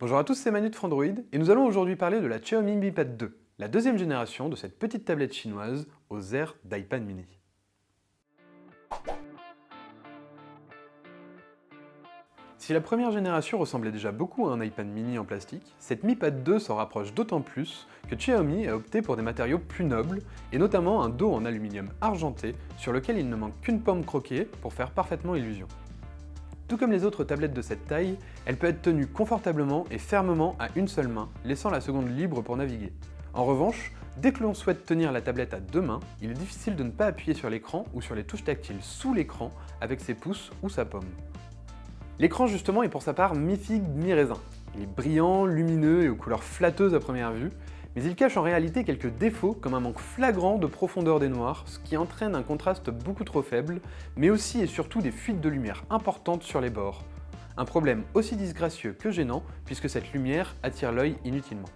Bonjour à tous, c'est Manu de Frandroid et nous allons aujourd'hui parler de la Xiaomi Mi Pad 2, la deuxième génération de cette petite tablette chinoise aux airs d'iPad mini. Si la première génération ressemblait déjà beaucoup à un iPad mini en plastique, cette Mi Pad 2 s'en rapproche d'autant plus que Xiaomi a opté pour des matériaux plus nobles et notamment un dos en aluminium argenté sur lequel il ne manque qu'une pomme croquée pour faire parfaitement illusion. Tout comme les autres tablettes de cette taille, elle peut être tenue confortablement et fermement à une seule main, laissant la seconde libre pour naviguer. En revanche, dès que l'on souhaite tenir la tablette à deux mains, il est difficile de ne pas appuyer sur l'écran ou sur les touches tactiles sous l'écran avec ses pouces ou sa paume. L'écran justement est pour sa part mi-figue, mi-raisin. Il est brillant, lumineux et aux couleurs flatteuses à première vue, mais il cache en réalité quelques défauts comme un manque flagrant de profondeur des noirs, ce qui entraîne un contraste beaucoup trop faible, mais aussi et surtout des fuites de lumière importantes sur les bords. Un problème aussi disgracieux que gênant, puisque cette lumière attire l'œil inutilement.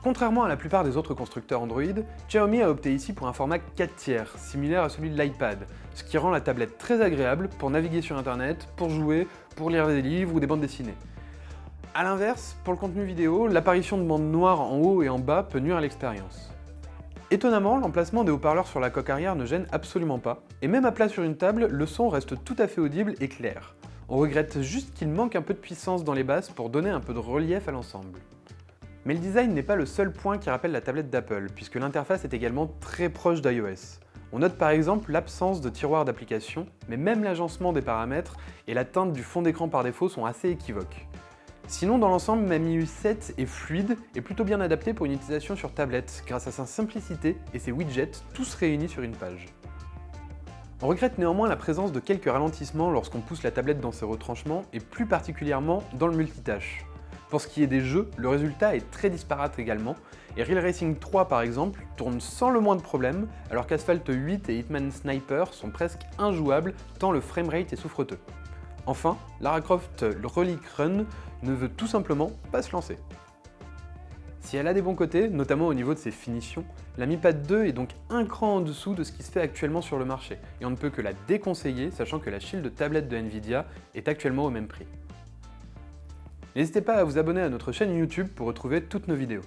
Contrairement à la plupart des autres constructeurs Android, Xiaomi a opté ici pour un format 4/3, similaire à celui de l'iPad, ce qui rend la tablette très agréable pour naviguer sur internet, pour jouer, pour lire des livres ou des bandes dessinées. A l'inverse, pour le contenu vidéo, l'apparition de bandes noires en haut et en bas peut nuire à l'expérience. Étonnamment, l'emplacement des haut-parleurs sur la coque arrière ne gêne absolument pas, et même à plat sur une table, le son reste tout à fait audible et clair. On regrette juste qu'il manque un peu de puissance dans les basses pour donner un peu de relief à l'ensemble. Mais le design n'est pas le seul point qui rappelle la tablette d'Apple, puisque l'interface est également très proche d'iOS. On note par exemple l'absence de tiroir d'application, mais même l'agencement des paramètres et la teinte du fond d'écran par défaut sont assez équivoques. Sinon, dans l'ensemble, MIUI 7 est fluide et plutôt bien adapté pour une utilisation sur tablette, grâce à sa simplicité et ses widgets, tous réunis sur une page. On regrette néanmoins la présence de quelques ralentissements lorsqu'on pousse la tablette dans ses retranchements, et plus particulièrement dans le multitâche. Pour ce qui est des jeux, le résultat est très disparate également, et Real Racing 3 par exemple tourne sans le moindre problème, alors qu'Asphalt 8 et Hitman Sniper sont presque injouables tant le framerate est souffreteux. Enfin, Lara Croft Relic Run ne veut tout simplement pas se lancer. Si elle a des bons côtés, notamment au niveau de ses finitions, la Mi Pad 2 est donc un cran en dessous de ce qui se fait actuellement sur le marché, et on ne peut que la déconseiller, sachant que la Shield tablette de Nvidia est actuellement au même prix. N'hésitez pas à vous abonner à notre chaîne YouTube pour retrouver toutes nos vidéos.